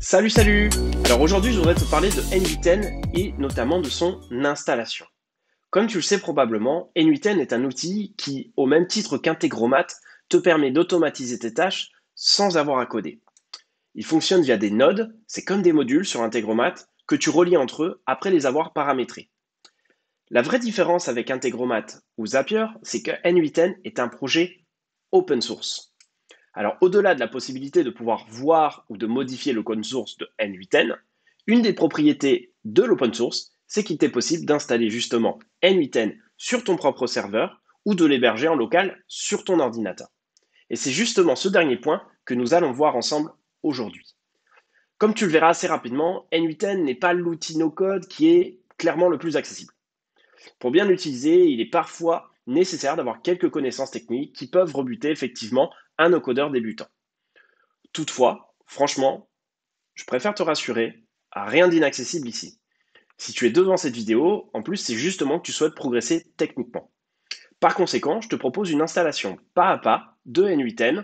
Salut, salut! Alors aujourd'hui, je voudrais te parler de n8n et notamment de son installation. Comme tu le sais probablement, n8n est un outil qui, au même titre qu'Integromat, te permet d'automatiser tes tâches sans avoir à coder. Il fonctionne via des nodes, c'est comme des modules sur Integromat que tu relis entre eux après les avoir paramétrés. La vraie différence avec Integromat ou Zapier, c'est que n8n est un projet open source. Alors, au-delà de la possibilité de pouvoir voir ou de modifier le code source de n8n, une des propriétés de l'open source, c'est qu'il t'est possible d'installer justement n8n sur ton propre serveur ou de l'héberger en local sur ton ordinateur. Et c'est justement ce dernier point que nous allons voir ensemble aujourd'hui. Comme tu le verras assez rapidement, n8n n'est pas l'outil no-code qui est clairement le plus accessible. Pour bien l'utiliser, il est parfois nécessaire d'avoir quelques connaissances techniques qui peuvent rebuter effectivement un no-codeur débutant. Toutefois, franchement, je préfère te rassurer, rien d'inaccessible ici. Si tu es devant cette vidéo, en plus, c'est justement que tu souhaites progresser techniquement. Par conséquent, je te propose une installation pas à pas de n8n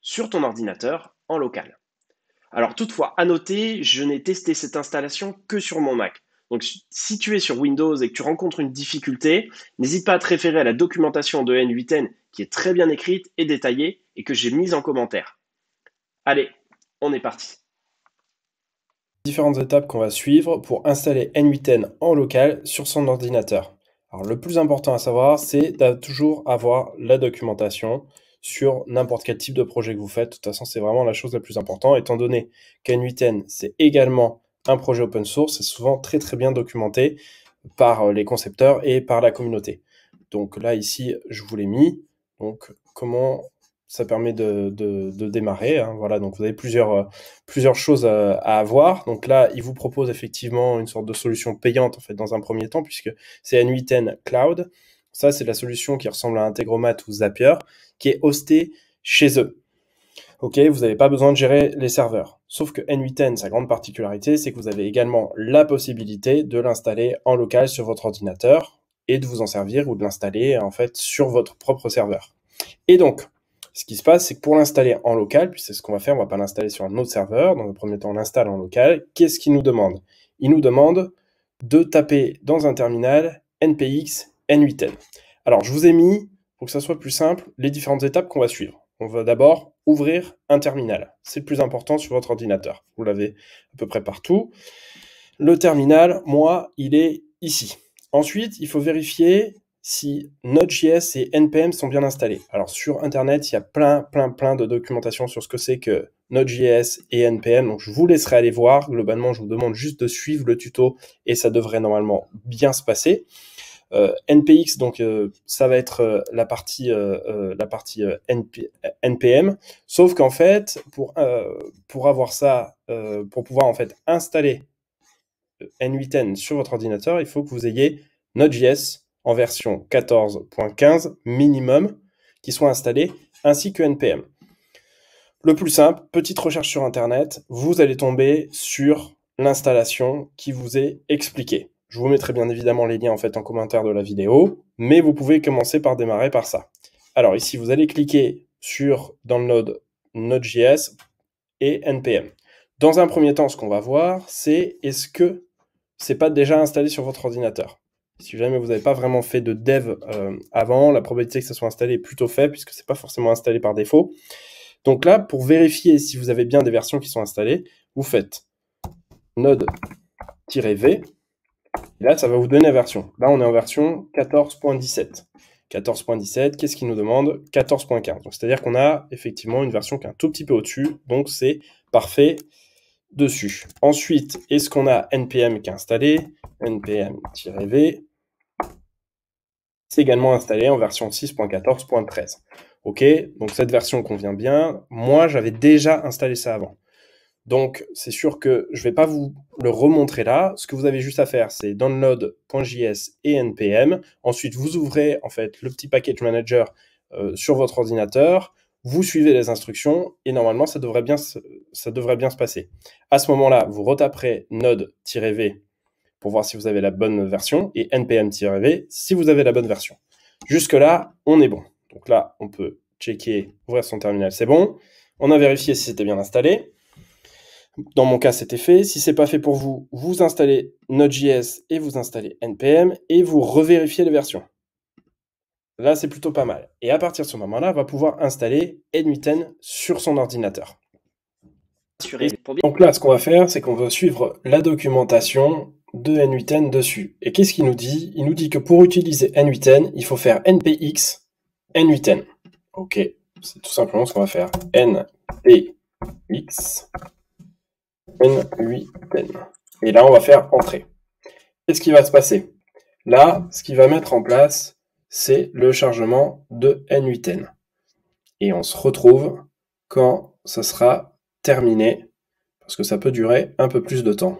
sur ton ordinateur en local. Alors toutefois, à noter, je n'ai testé cette installation que sur mon Mac. Donc si tu es sur Windows et que tu rencontres une difficulté, n'hésite pas à te référer à la documentation de n8n qui est très bien écrite et détaillée et que j'ai mise en commentaire. Allez, on est parti. Différentes étapes qu'on va suivre pour installer n8n en local sur son ordinateur. Alors le plus important à savoir, c'est de toujours avoir la documentation sur n'importe quel type de projet que vous faites. De toute façon, c'est vraiment la chose la plus importante, étant donné qu'n8n, c'est également un projet open source, c'est souvent très bien documenté par les concepteurs et par la communauté. Donc là, ici, je vous l'ai mis. Donc, comment ça permet de démarrer, hein. Voilà, donc vous avez plusieurs choses à avoir. Donc là, il vous propose effectivement une sorte de solution payante, en fait, dans un premier temps, puisque c'est n8n Cloud. Ça, c'est la solution qui ressemble à Integromat ou Zapier, qui est hostée chez eux. Ok, vous n'avez pas besoin de gérer les serveurs. Sauf que n8n, sa grande particularité, c'est que vous avez également la possibilité de l'installer en local sur votre ordinateur et de vous en servir ou de l'installer en fait sur votre propre serveur. Et donc, ce qui se passe, c'est que pour l'installer en local, puis c'est ce qu'on va faire, on va pas l'installer sur un autre serveur. Dans un premier temps, on l'installe en local. Qu'est-ce qu'il nous demande? Il nous demande de taper dans un terminal npx n8n. Alors, je vous ai mis, pour que ça soit plus simple, les différentes étapes qu'on va suivre. On va d'abord ouvrir un terminal. C'est le plus important sur votre ordinateur. Vous l'avez à peu près partout. Le terminal, moi, il est ici. Ensuite, il faut vérifier si Node.js et NPM sont bien installés. Alors, sur Internet, il y a plein de documentation sur ce que c'est que Node.js et NPM. Donc, je vous laisserai aller voir. Globalement, je vous demande juste de suivre le tuto et ça devrait normalement bien se passer. npx, donc ça va être la partie npm, sauf qu'en fait, pour avoir ça, pour pouvoir en fait installer n8n sur votre ordinateur, il faut que vous ayez Node.js en version 14.15 minimum qui soit installé, ainsi que npm. Le plus simple, petite recherche sur Internet, vous allez tomber sur l'installation qui vous est expliquée. Je vous mettrai bien évidemment les liens en fait en commentaire de la vidéo, mais vous pouvez commencer par démarrer par ça. Alors ici, vous allez cliquer sur Download Node.js et npm. Dans un premier temps, ce qu'on va voir, c'est est-ce que c'est pas déjà installé sur votre ordinateur. Si jamais vous n'avez pas vraiment fait de dev avant, la probabilité que ça soit installé est plutôt faible puisque c'est pas forcément installé par défaut. Donc là, pour vérifier si vous avez bien des versions qui sont installées, vous faites node-v. Et là, ça va vous donner la version. Là, on est en version 14.17. 14.17, qu'est-ce qu'il nous demande? 14.15. Donc, c'est-à-dire qu'on a effectivement une version qui est un tout petit peu au-dessus. Donc, c'est parfait dessus. Ensuite, est-ce qu'on a npm qui est installé? npm-v. C'est également installé en version 6.14.13. Ok, donc cette version convient bien. Moi, j'avais déjà installé ça avant. Donc, c'est sûr que je ne vais pas vous le remontrer là. Ce que vous avez juste à faire, c'est download.js et npm. Ensuite, vous ouvrez en fait le petit package manager sur votre ordinateur. Vous suivez les instructions et normalement, ça devrait bien se passer. À ce moment-là, vous retaperez node-v pour voir si vous avez la bonne version et npm-v si vous avez la bonne version. Jusque-là, on est bon. Donc là, on peut checker, ouvrir son terminal, c'est bon. On a vérifié si c'était bien installé. Dans mon cas, c'était fait. Si c'est pas fait pour vous, vous installez Node.js et vous installez NPM et vous revérifiez les versions. Là, c'est plutôt pas mal. Et à partir de ce moment-là, on va pouvoir installer n8n sur son ordinateur. Donc là, ce qu'on va faire, c'est qu'on va suivre la documentation de n8n dessus. Et qu'est-ce qu'il nous dit? Il nous dit que pour utiliser n8n, il faut faire npx n8n. Ok, c'est tout simplement ce qu'on va faire. npx n8n. Et là, on va faire entrer. Qu'est-ce qui va se passer? Là, ce qu'il va mettre en place, c'est le chargement de n8n. Et on se retrouve quand ça sera terminé, parce que ça peut durer un peu plus de temps.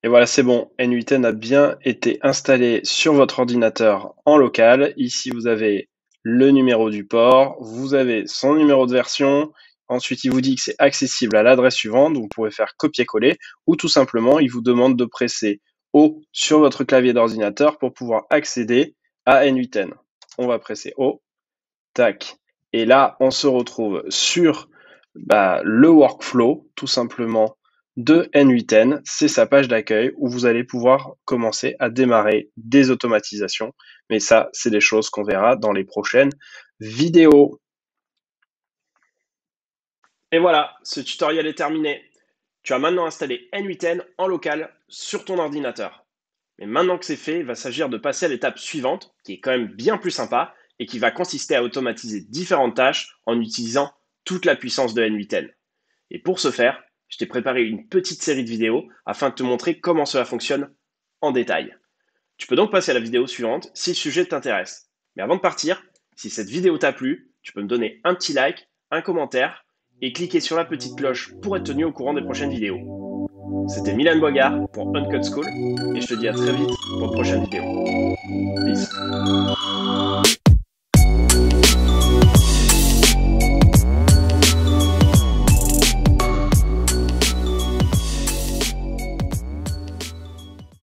Et voilà, c'est bon, n8n a bien été installé sur votre ordinateur en local. Ici, vous avez le numéro du port, vous avez son numéro de version. Ensuite, il vous dit que c'est accessible à l'adresse suivante, donc vous pouvez faire copier-coller, ou tout simplement, il vous demande de presser O sur votre clavier d'ordinateur pour pouvoir accéder à n8n. On va presser O, tac, et là, on se retrouve sur le workflow, tout simplement, de n8n. C'est sa page d'accueil où vous allez pouvoir commencer à démarrer des automatisations. Mais ça, c'est des choses qu'on verra dans les prochaines vidéos. Et voilà, ce tutoriel est terminé. Tu as maintenant installé n8n en local sur ton ordinateur. Mais maintenant que c'est fait, il va s'agir de passer à l'étape suivante, qui est quand même bien plus sympa, et qui va consister à automatiser différentes tâches en utilisant toute la puissance de n8n. Et pour ce faire, je t'ai préparé une petite série de vidéos afin de te montrer comment cela fonctionne en détail. Tu peux donc passer à la vidéo suivante si le sujet t'intéresse. Mais avant de partir, si cette vidéo t'a plu, tu peux me donner un petit like, un commentaire et cliquer sur la petite cloche pour être tenu au courant des prochaines vidéos. C'était Milan Bogart pour Uncut School et je te dis à très vite pour une prochaine vidéo. Peace.